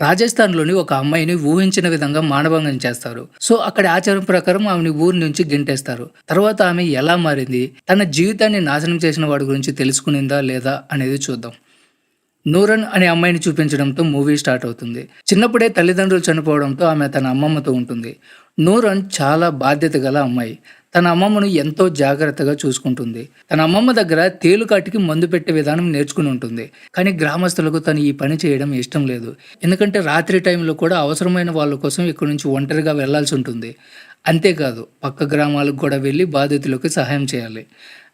రాజస్థాన్‌లోని ఒక అమ్మాయిని ఊహించిన విధంగా మానభంగం చేస్తారు. సో, అక్కడి ఆచారం ప్రకారం ఆమెని ఊరు నుంచి గెంటేస్తారు. తర్వాత ఆమె ఎలా మారింది? తన జీవితాన్ని నాశనం చేసిన వాడి గురించి తెలుసుకునిందా లేదా అనేది చూద్దాం. నూరన్ అనే అమ్మాయిని చూపించడంతో మూవీ స్టార్ట్ అవుతుంది. చిన్నప్పుడే తల్లిదండ్రులు చనిపోవడంతో ఆమె తన అమ్మమ్మతో ఉంటుంది. నూరన్ చాలా బాధ్యత గల అమ్మాయి. తన అమ్మమ్మను ఎంతో జాగ్రత్తగా చూసుకుంటుంది. తన అమ్మమ్మ దగ్గర తేలుకాటికి మందు పెట్టే విధానం నేర్చుకుని ఉంటుంది. కానీ గ్రామస్తులకు తను ఈ పని చేయడం ఇష్టం లేదు. ఎందుకంటే రాత్రి టైంలో కూడా అవసరమైన వాళ్ళ కోసం ఇక్కడి నుంచి ఒంటరిగా వెళ్లాల్సి ఉంటుంది. అంతేకాదు పక్క గ్రామాలకు కూడా వెళ్ళి బాధితులకు సహాయం చేయాలి.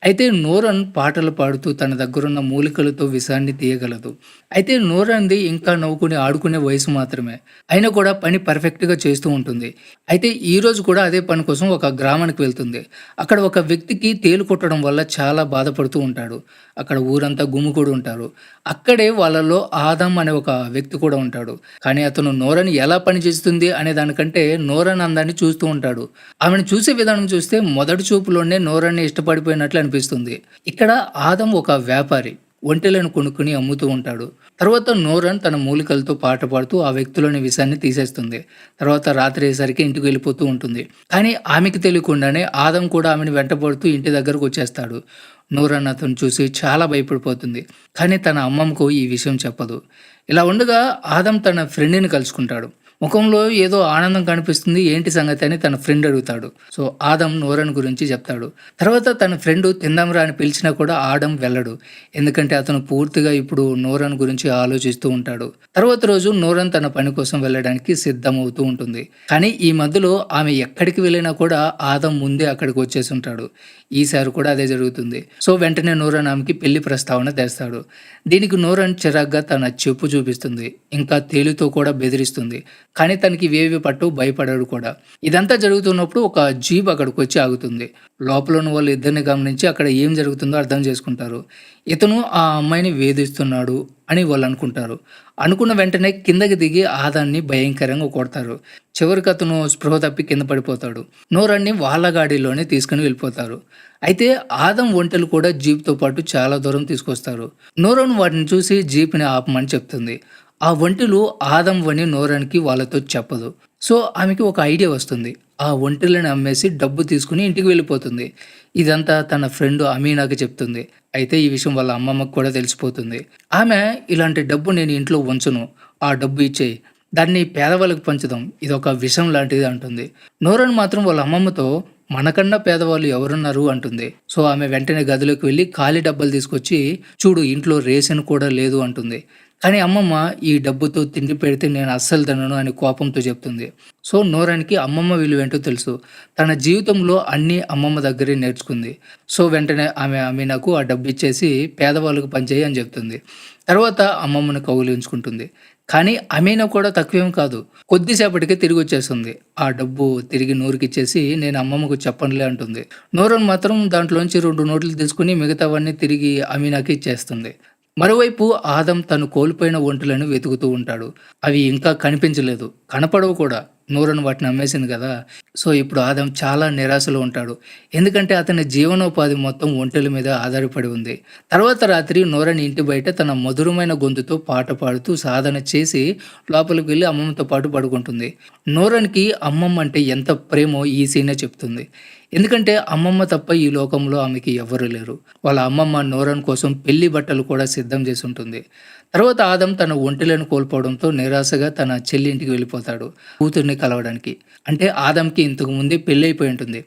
అయితే నూరన్ పాటలు పాడుతూ తన దగ్గరున్న మూలికలతో విషాన్ని తీయగలదు. అయితే నూరన్‌ది ఇంకా నవ్వుకుని ఆడుకునే వయసు మాత్రమే. అయినా కూడా పని పర్ఫెక్ట్‌గా చేస్తూ ఉంటుంది. అయితే ఈరోజు కూడా అదే పని కోసం ఒక గ్రామానికి వెళ్తుంది. అక్కడ ఒక వ్యక్తికి తేలు కుట్టడం వల్ల చాలా బాధపడుతూ ఉంటాడు. అక్కడ ఊరంతా గుమికూడి ఉంటారు. అక్కడే వాళ్ళలో ఆదం అనే ఒక వ్యక్తి కూడా ఉంటాడు. కానీ అతను నూరన్ ఎలా పని చేస్తుంది అనే దానికంటే నూరన్ అందాన్ని చూస్తూ ఉంటాడు. ఆమెను చూసే విధానం చూస్తే మొదటి చూపులోనే నూరన్‌ని ఇష్టపడిపోయినట్లు అనిపిస్తుంది. ఇక్కడ ఆదం ఒక వ్యాపారి. ఒంటెలను కొనుక్కొని అమ్ముతూ ఉంటాడు. తర్వాత నూరన్ తన మూలికలతో పాట పాడుతూ ఆ వ్యక్తిలోని విషాన్ని తీసేస్తుంది. తర్వాత రాత్రి అయ్యేసరికి ఇంటికి వెళ్ళిపోతూ ఉంటుంది. కానీ ఆమెకి తెలియకుండానే ఆదం కూడా ఆమెను వెంటపడుతూ ఇంటి దగ్గరకు వచ్చేస్తాడు. నూరన్ అతను చూసి చాలా భయపడిపోతుంది. కానీ తన అమ్మమ్మకు ఈ విషయం చెప్పదు. ఇలా ఉండగా ఆదం తన ఫ్రెండ్‌ని కలుసుకుంటాడు. ముఖంలో ఏదో ఆనందం కనిపిస్తుంది. ఏంటి సంగతి అని తన ఫ్రెండ్ అడుగుతాడు. సో ఆదం నూరన్ గురించి చెప్తాడు. తర్వాత తన ఫ్రెండ్ తిందాంరా అని పిలిచినా కూడా ఆదం వెళ్ళడు. ఎందుకంటే అతను పూర్తిగా ఇప్పుడు నూరన్ గురించి ఆలోచిస్తూ ఉంటాడు. తర్వాత రోజు నూరన్ తన పని కోసం వెళ్ళడానికి సిద్ధమవుతూ ఉంటుంది. కానీ ఈ మధ్యలో ఆమె ఎక్కడికి వెళ్ళినా కూడా ఆదం ముందే అక్కడికి వచ్చేసి ఉంటాడు. ఈసారి కూడా అదే జరుగుతుంది. సో వెంటనే నూరన్ ఆమెకి పెళ్లి ప్రస్తావన తెస్తాడు. దీనికి నూరన్ చిరాగ్గా తన చెప్పు చూపిస్తుంది. ఇంకా తేలుతో కూడా బెదిరిస్తుంది. కానీ తనకి ఇవేవి పట్టు భయపడాడు కూడా. ఇదంతా జరుగుతున్నప్పుడు ఒక జీప్ అక్కడికి వచ్చి ఆగుతుంది. లోపల ఉన్న వాళ్ళు ఇద్దరిని గమనించి అక్కడ ఏం జరుగుతుందో అర్థం చేసుకుంటారు. ఇతను ఆ అమ్మాయిని వేధిస్తున్నాడు అని వాళ్ళు అనుకుంటారు. అనుకున్న వెంటనే కిందకి దిగి ఆదాన్ని భయంకరంగా కొడతారు. చివరికి అతను స్పృహ తప్పి కింద పడిపోతాడు. నూరన్ని వాళ్ళ గాడిలోనే తీసుకుని వెళ్ళిపోతారు. అయితే ఆదం ఒంటెలు కూడా జీప్తో పాటు చాలా దూరం తీసుకొస్తారు. నూరన్ వాటిని చూసి జీప్ని ఆపమని చెప్తుంది. ఆ ఒంటెలు ఆదం అని నూరన్‌కి వాళ్ళతో చెప్పదు. సో ఆమెకి ఒక ఐడియా వస్తుంది. ఆ ఒంటెలను అమ్మేసి డబ్బు తీసుకుని ఇంటికి వెళ్ళిపోతుంది. ఇదంతా తన ఫ్రెండ్ అమీనాకి చెప్తుంది. అయితే ఈ విషయం వాళ్ళ అమ్మమ్మకి కూడా తెలిసిపోతుంది. ఆమె ఇలాంటి డబ్బు నేను ఇంట్లో ఉంచను. ఆ డబ్బు ఇచ్చేయి. దాన్ని పేదవాళ్ళకి పంచుదాం. ఇదొక విషం లాంటిది అంటుంది. నూరన్ మాత్రం వాళ్ళ అమ్మమ్మతో మనకన్నా పేదవాళ్ళు ఎవరున్నారు అంటుంది. సో ఆమె వెంటనే గదిలోకి వెళ్ళి ఖాళీ డబ్బాలు తీసుకొచ్చి చూడు ఇంట్లో రేషన్ కూడా లేదు అంటుంది. కానీ అమ్మమ్మ ఈ డబ్బుతో తిండి పెడితే నేను అస్సలు తినను అని కోపంతో చెప్తుంది. సో నూరన్‌కి అమ్మమ్మ విలువేంటో తెలుసు. తన జీవితంలో అన్నీ అమ్మమ్మ దగ్గరే నేర్చుకుంది. సో వెంటనే ఆమె అమీనాకు ఆ డబ్బు ఇచ్చేసి పేదవాళ్ళకు పంచేయి అని చెప్తుంది. తర్వాత అమ్మమ్మను కౌగిలించుకుంటుంది. కానీ అమీనా కూడా తక్కువేం కాదు. కొద్దిసేపటికే తిరిగి వచ్చేస్తుంది. ఆ డబ్బు తిరిగి నూరుకిచ్చేసి నేను అమ్మమ్మకు చెప్పనులే అంటుంది. నూరన్ మాత్రం దాంట్లోంచి 2 నోట్లు తీసుకొని మిగతావన్నీ తిరిగి అమీనాకి ఇచ్చేస్తుంది. మరోవైపు ఆదం తను కోల్పోయిన ఒంటెలను వెతుకుతూ ఉంటాడు. అవి ఇంకా కనిపించలేదు. కనపడవు కూడా. నూరన్ వాటిని అమ్మేసింది కదా! సో ఇప్పుడు ఆదం చాలా నిరాశలో ఉంటాడు. ఎందుకంటే అతని జీవనోపాధి మొత్తం ఒంటెల మీద ఆధారపడి ఉంది. తర్వాత రాత్రి నూరన్ ఇంటి బయట తన మధురమైన గొంతుతో పాట పాడుతూ సాధన చేసి లోపలికి వెళ్ళి అమ్మమ్మతో పాటు పడుకుంటుంది. నూరన్‌కి అమ్మమ్మ అంటే ఎంత ప్రేమో ఈ సీనే చెప్తుంది. ఎందుకంటే అమ్మమ్మ తప్ప ఈ లోకంలో ఆమెకి ఎవ్వరూ లేరు. వాళ్ళ అమ్మమ్మ నూరన్ కోసం పెళ్లి బట్టలు కూడా సిద్ధం చేసి ఉంటుంది. తర్వాత ఆదం తన ఒంటెలను కోల్పోవడంతో నిరాశగా తన చెల్లి ఇంటికి వెళ్ళిపోతాడు కూతుర్ని కలవడానికి. అంటే ఆదంకి ఇంతకు ముందే పెళ్ళైపోయి ఉంటుంది.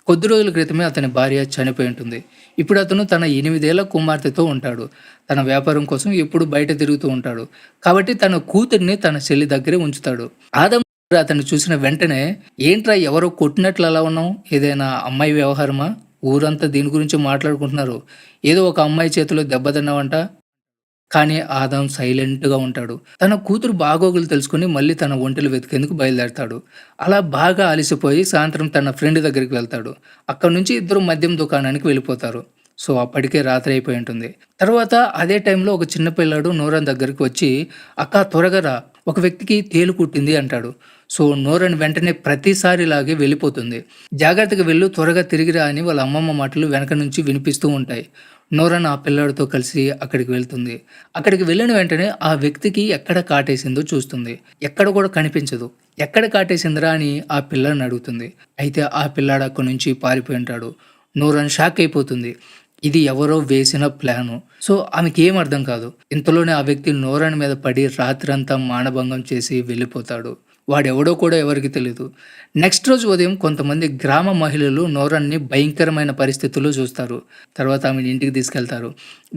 కొద్ది రోజుల క్రితమే అతని భార్య చనిపోయి ఉంటుంది. ఇప్పుడు అతను తన 8 ఏళ్ల కుమార్తెతో ఉంటాడు. తన వ్యాపారం కోసం ఎప్పుడు బయట తిరుగుతూ ఉంటాడు. కాబట్టి తన కూతుర్ని తన చెల్లి దగ్గరే ఉంచుతాడు. ఆదం అతన్ని చూసిన వెంటనే ఏంట్రా ఎవరో కొట్టినట్లు అలా ఉన్నావు? ఏదైనా అమ్మాయి వ్యవహారమా? ఊరంతా దీని గురించి మాట్లాడుకుంటున్నారు. ఏదో ఒక అమ్మాయి చేతిలో దెబ్బ తిన్నావంట. కానీ ఆదం సైలెంట్‌గా ఉంటాడు. తన కూతురు బాగోగులు తెలుసుకొని మళ్ళీ తన ఒంటెలు వెతికేందుకు బయలుదేరతాడు. అలా బాగా అలసిపోయి సాయంత్రం తన ఫ్రెండ్ దగ్గరికి వెళ్తాడు. అక్కడి నుంచి ఇద్దరు మద్యం దుకాణానికి వెళ్ళిపోతారు. సో అప్పటికే రాత్రి అయిపోయి ఉంటుంది. తర్వాత అదే టైంలో ఒక చిన్న పిల్లాడు నూరన్ దగ్గరికి వచ్చి, "అక్క త్వరగా రా, ఒక వ్యక్తికి తేలు కుట్టింది" అంటాడు. సో నూరన్ వెంటనే ప్రతిసారిలాగే వెళ్ళిపోతుంది. "జాగ్రత్తగా వెళ్ళు, త్వరగా తిరిగి రా" అని వాళ్ళ అమ్మమ్మ మాటలు వెనక నుంచి వినిపిస్తూ ఉంటాయి. నూరన్ ఆ పిల్లాడితో కలిసి అక్కడికి వెళ్తుంది. అక్కడికి వెళ్ళిన వెంటనే ఆ వ్యక్తికి ఎక్కడ కాటేసిందో చూస్తుంది. ఎక్కడ కూడా కనిపించదు. ఎక్కడ కాటేసిందిరా అని ఆ పిల్లాడిని అడుగుతుంది. అయితే ఆ పిల్లాడు అక్కడి నుంచి పారిపోయి ఉంటాడు. నూరన్ షాక్ అయిపోతుంది. ఇది ఎవరో వేసిన ప్లాను. సో ఆమెకేం అర్థం కాదు. ఇంతలోనే ఆ వ్యక్తి నూరన్ మీద పడి రాత్రంతా మానభంగం చేసి వెళ్ళిపోతాడు. వాడెవడో కూడా ఎవరికీ తెలీదు. నెక్స్ట్ రోజు ఉదయం కొంతమంది గ్రామ మహిళలు నూరన్ని భయంకరమైన పరిస్థితుల్లో చూస్తారు. తర్వాత ఆమెను ఇంటికి తీసుకెళ్తారు.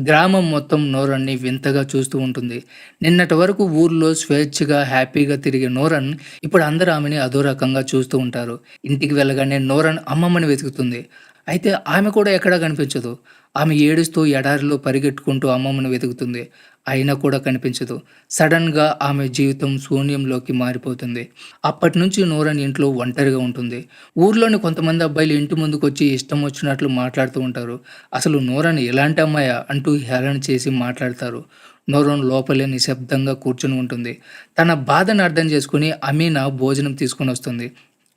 గ్రామం మొత్తం నూరన్ని వింతగా చూస్తూ ఉంటుంది. నిన్నటి వరకు ఊర్లో స్వేచ్ఛగా హ్యాపీగా తిరిగే నూరన్ ఇప్పుడు అందరూ ఆమెని అదో రకంగా చూస్తూ ఉంటారు. ఇంటికి వెళ్ళగానే నూరన్ అమ్మమ్మని వెతుకుతుంది. అయితే ఆమె కూడా ఎక్కడా కనిపించదు. ఆమె ఏడుస్తూ ఎడారిలో పరిగెట్టుకుంటూ అమ్మమ్మను వెతుకుతుంది. అయినా కూడా కనిపించదు. సడన్‌గా ఆమె జీవితం శూన్యంలోకి మారిపోతుంది. అప్పటినుంచి నూరన్ ఇంట్లో ఒంటరిగా ఉంటుంది. ఊర్లోని కొంతమంది అబ్బాయిలు ఇంటి ముందుకొచ్చి ఇష్టం వచ్చినట్లు మాట్లాడుతూ ఉంటారు. అసలు నూరన్ ఇలాంటి అమ్మాయా అంటూ హేళన చేసి మాట్లాడతారు. నూరన్ లోపలే నిశ్శబ్దంగా కూర్చొని ఉంటుంది. తన బాధను అర్థం చేసుకుని అమీనా భోజనం తీసుకొనొస్తుంది.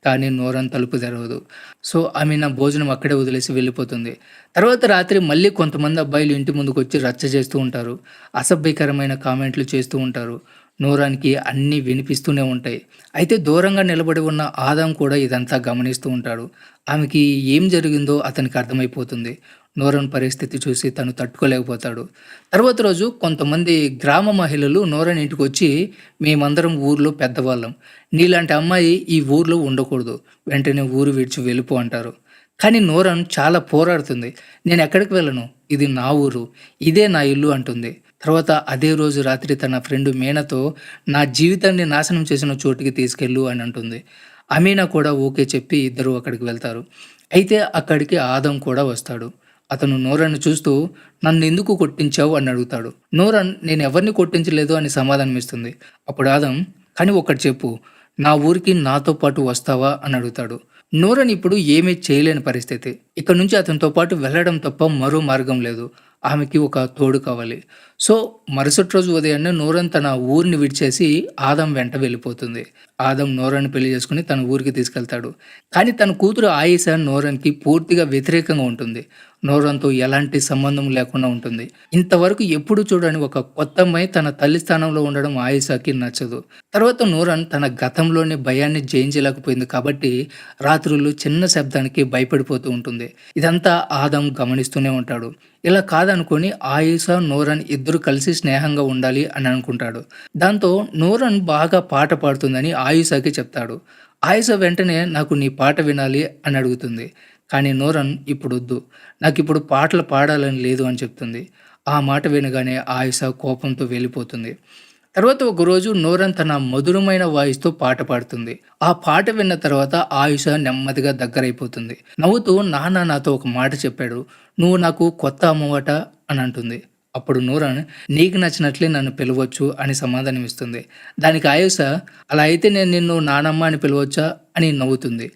కానీ నూరన్ తలుపు తెరవదు. సో అమీనా భోజనం అక్కడే వదిలేసి వెళ్ళిపోతుంది. తర్వాత రాత్రి మళ్ళీ కొంతమంది అబ్బాయిలు ఇంటి ముందుకొచ్చి రచ్చ చేస్తూ ఉంటారు. అసభ్యకరమైన కామెంట్లు చేస్తూ ఉంటారు. నూరాన్‌కి అన్నీ వినిపిస్తూనే ఉంటాయి. అయితే దూరంగా నిలబడి ఉన్న ఆదాం కూడా ఇదంతా గమనిస్తూ ఉంటాడు. ఆమెకి ఏం జరిగిందో అతనికి అర్థమైపోతుంది. నూరన్ పరిస్థితి చూసి తను తట్టుకోలేకపోతాడు. తర్వాత రోజు కొంతమంది గ్రామ మహిళలు నూరన్ ఇంటికొచ్చి, "మేమందరం ఊర్లో పెద్దవాళ్ళం. నీలాంటి అమ్మాయి ఈ ఊర్లో ఉండకూడదు. వెంటనే ఊరు విడిచి వెళ్ళిపో" అంటారు. కానీ నూరన్ చాలా పోరాడుతుంది. "నేనెక్కడికి వెళ్ళను. ఇది నా ఊరు. ఇదే నా ఇల్లు" అంటుంది. తర్వాత అదే రోజు రాత్రి తన ఫ్రెండ్ మీనాతో, "నా జీవితాన్ని నాశనం చేసిన చోటికి తీసుకెళ్ళు" అని అంటుంది. అమీనా కూడా ఓకే చెప్పి ఇద్దరూ అక్కడికి వెళ్తారు. అయితే అక్కడికి ఆదం కూడా వస్తాడు. అతను నూరన్‌ని చూస్తూ, "నన్నెందుకు కొట్టించావు" అని అడుగుతాడు. నూరన్, "నేనెవరిని కొట్టించలేదు" అని సమాధానమిస్తుంది. అప్పుడు ఆదం, "కానీ ఒక్కటి చెప్పు, నా ఊరికి నాతో పాటు వస్తావా" అని అడుగుతాడు. నూరన్ ఇప్పుడు ఏమీ చేయలేని పరిస్థితి. ఇక్కడి నుంచి అతనితో పాటు వెళ్ళడం తప్ప మరో మార్గం లేదు. ఆమెకి ఒక తోడు కావాలి. సో మరుసటి రోజు ఉదయాన్నే నూరన్ తన ఊరిని విడిచేసి ఆదం వెంట వెళ్ళిపోతుంది. ఆదం నూరన్‌ని పెళ్లి చేసుకొని తన ఊరికి తీసుకెళ్తాడు. కానీ తన కూతురు ఆయిషా నూరన్‌కి పూర్తిగా వ్యతిరేకంగా ఉంటుంది. నూరన్‌తో ఎలాంటి సంబంధం లేకుండా ఉంటుంది. ఇంతవరకు ఎప్పుడు చూడని ఒక కొత్త అమ్మాయి తన తల్లి స్థానంలో ఉండడం ఆయిషాకి నచ్చదు. తర్వాత నూరన్ తన గతంలోని భయాన్ని జయించలేకపోయింది కాబట్టి రాత్రుళ్ళు చిన్న శబ్దానికి భయపడిపోతూ ఉంటుంది. ఇదంతా ఆదం గమనిస్తూనే ఉంటాడు. ఇలా కాదనుకొని ఆయిషా, నూరన్ ఇద్దరు కలిసి స్నేహంగా ఉండాలి అని అనుకుంటాడు. దాంతో నూరన్ బాగా పాట పాడుతుందని ఆయిషాకి చెప్తాడు. ఆయిషా వెంటనే, "నాకు నీ పాట వినాలి" అని అడుగుతుంది. కానీ నూరన్, "ఇప్పుడొద్దు. నాకిప్పుడు పాటలు పాడాలని లేదు" అని చెప్తుంది. ఆ మాట వినగానే ఆయిషా కోపంతో వెళ్ళిపోతుంది. తర్వాత ఒకరోజు నూరన్ తన మధురమైన వాయిస్‌తో పాట పాడుతుంది. ఆ పాట విన్న తర్వాత ఆయిషా నెమ్మదిగా దగ్గరైపోతుంది. నవ్వుతూ, "నాన్న నాతో ఒక మాట చెప్పాడు. నువ్వు నాకు కొత్త అమ్మవట" అని అంటుంది. అప్పుడు నూరన్, "నీకు నచ్చినట్లే నన్ను పిలవచ్చు" అని సమాధానమిస్తుంది. దానికి ఆయిషా, "అలా అయితే నేను నిన్ను నానమ్మ అని పిలవచ్చా" అని నవ్వుతుంది.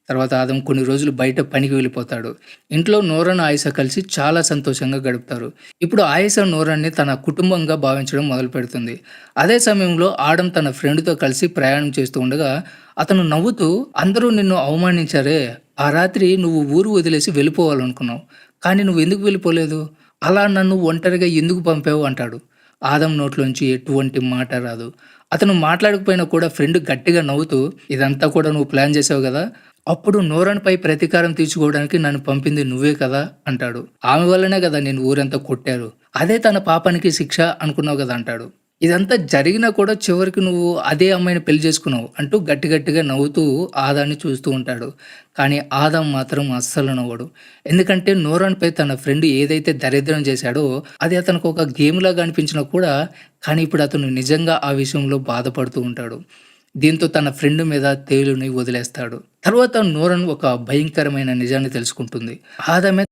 తర్వాత ఆదం కొన్ని రోజులు బయట పనికి వెళ్ళిపోతాడు. ఇంట్లో నూరన్, ఆయిషా కలిసి చాలా సంతోషంగా గడుపుతారు. ఇప్పుడు ఆయిషా నూరన్‌ని తన కుటుంబంగా భావించడం మొదలుపెడుతుంది. అదే సమయంలో ఆడం తన ఫ్రెండ్‌తో కలిసి ప్రయాణం చేస్తూ ఉండగా అతను నవ్వుతూ, "అందరూ నిన్ను అవమానించారే. ఆ రాత్రి నువ్వు ఊరు వదిలేసి వెళ్ళిపోవాలనుకున్నావు. కానీ నువ్వెందుకు వెళ్ళిపోలేదు? అలా నన్ను ఒంటరిగా ఎందుకు పంపావు" అంటాడు. ఆదం నోట్లోంచి ఎటువంటి మాట రాదు. అతను మాట్లాడకపోయినా కూడా ఫ్రెండ్ గట్టిగా నవ్వుతూ, "ఇదంతా కూడా నువ్వు ప్లాన్ చేసావు గదా! అప్పుడు నూరన్‌పై ప్రతీకారం తీర్చుకోవడానికి నన్ను పంపింది నువ్వే కదా" అంటాడు. "ఆమె వల్లనే గదా నిన్ను ఊరంతా కొట్టారు. అదే తన పాపానికి శిక్ష అనుకున్నావు గదా" అంటాడు. "ఇదంతా జరిగినా కూడా చివరికి నువ్వు అదే అమ్మాయిని పెళ్లి చేసుకున్నావు" అంటూ గట్టి గట్టిగా నవ్వుతూ ఆదాన్ని చూస్తూ ఉంటాడు. కానీ ఆదాం మాత్రం అస్సలు నవ్వడు. ఎందుకంటే నూరన్‌పై తన ఫ్రెండ్ ఏదైతే దరిద్రం చేశాడో అది అతనికి ఒక గేమ్‌లాగా అనిపించినా కూడా, కానీ ఇప్పుడు అతను నిజంగా ఆ విషయంలో బాధపడుతూ ఉంటాడు. దీంతో తన ఫ్రెండ్ మీద తేలుని వదిలేస్తాడు. తర్వాత నూరన్ ఒక భయంకరమైన నిజాన్ని తెలుసుకుంటుంది. ఆదామే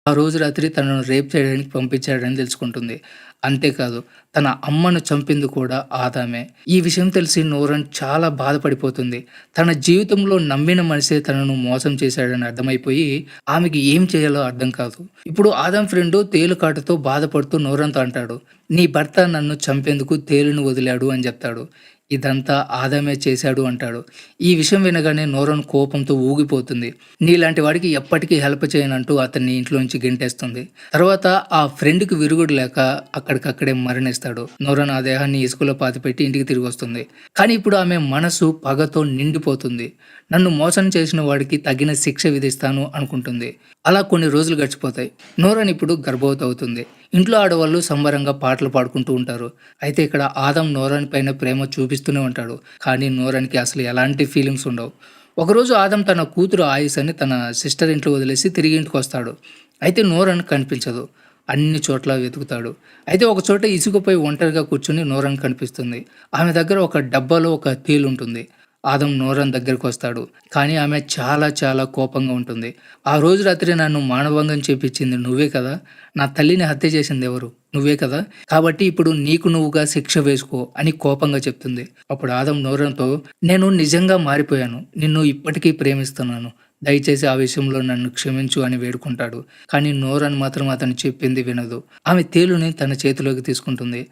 ఆ రోజు రాత్రి తనను రేప్ చేయడానికి పంపించాడని తెలుసుకుంటుంది. అంతేకాదు తన అమ్మను చంపింది కూడా ఆదామే. ఈ విషయం తెలిసి నూరన్ చాలా బాధపడిపోతుంది. తన జీవితంలో నమ్మిన మనిషే తనను మోసం చేశాడని అర్థమైపోయి ఆమెకి ఏం చేయాలో అర్థం కాదు. ఇప్పుడు ఆదాం ఫ్రెండు తేలుకాటుతో బాధపడుతూ నూరన్‌తో అంటాడు, "నీ భర్త నన్ను చంపేందుకు తేలును వదిలాడు" అని చెప్తాడు. ఇదంతా ఆదామే చేశాడు అంటాడు. ఈ విషయం వినగానే నూరన్ కోపంతో ఊగిపోతుంది. నీలాంటి వాడికి ఎప్పటికీ హెల్ప్ చేయనంటూ అతన్ని ఇంట్లోంచి గెంటేస్తుంది. తర్వాత ఆ ఫ్రెండ్‌కి విరుగుడు లేక అక్కడికక్కడే మరణిస్తాడు. నూరన్ ఆ దేహాన్ని ఇసుకలో పాతిపెట్టి ఇంటికి తిరిగి వస్తుంది. కానీ ఇప్పుడు ఆమె మనసు పగతో నిండిపోతుంది. నన్ను మోసం చేసిన వాడికి తగిన శిక్ష విధిస్తాను అనుకుంటుంది. అలా కొన్ని రోజులు గడిచిపోతాయి. నూరన్ ఇప్పుడు గర్భవతి అవుతుంది. ఇంట్లో ఆడవాళ్ళు సంబరంగా పాటలు పాడుకుంటూ ఉంటారు. అయితే ఇక్కడ ఆదం నూరన్ పైన ప్రేమ చూపిస్తూనే ఉంటాడు. కానీ నూరన్‌కి అసలు ఎలాంటి ఫీలింగ్స్ ఉండవు. ఒకరోజు ఆదం తన కూతురు ఆయిషాని తన సిస్టర్ ఇంట్లో వదిలేసి తిరిగి ఇంటికొస్తాడు. అయితే నూరన్ కనిపించదు. అన్ని చోట్ల వెతుకుతాడు. అయితే ఒక చోట ఇసుకపై ఒంటరిగా కూర్చొని నూరన్ కనిపిస్తుంది. ఆమె దగ్గర ఒక డబ్బాలో ఒక తేలుంటుంది. ఆదం నూరన్ దగ్గరకొస్తాడు. కానీ ఆమె చాలా చాలా కోపంగా ఉంటుంది. "ఆ రోజు రాత్రి నన్ను మానభంగం చేపించింది నువ్వే కదా! నా తల్లిని హత్య చేసిందెవరు? నువ్వే కదా! కాబట్టి ఇప్పుడు నీకు నువ్వుగా శిక్ష వేసుకో" అని కోపంగా చెప్తుంది. అప్పుడు ఆదం నూరన్‌తో, "నేను నిజంగా మారిపోయాను. నిన్ను ఇప్పటికీ ప్రేమిస్తున్నాను. దయచేసి ఆ విషయంలో నన్ను క్షమించు" అని వేడుకుంటాడు. కానీ నూరన్ మాత్రం అతను చెప్పింది వినదు. ఆమె తేలుని తన చేతిలోకి తీసుకుంటుంది.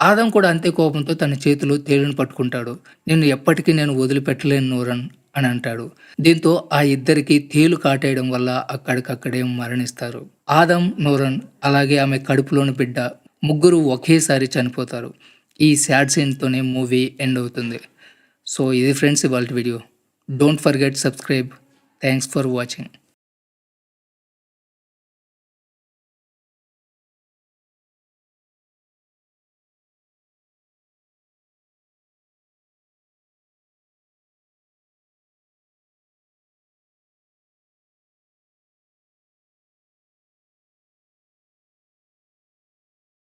ఆదం కూడా అంతే కోపంతో తన చేతిలో తేలును పట్టుకుంటాడు. "నిన్ను ఎప్పటికీ నేను వదిలిపెట్టలేను నూరన్" అని అంటాడు. దీంతో ఆ ఇద్దరికి తేలు కాటేయడం వల్ల అక్కడికక్కడే మరణిస్తారు. ఆదం, నూరన్ అలాగే ఆమె కడుపులోని బిడ్డ ముగ్గురు ఒకేసారి చనిపోతారు. ఈ సాడ్ సీన్‌తోనే మూవీ ఎండ్ అవుతుంది. సో ఇది ఫ్రెండ్స్ ఇవాల్టి video. Don't forget subscribe. Thanks for watching.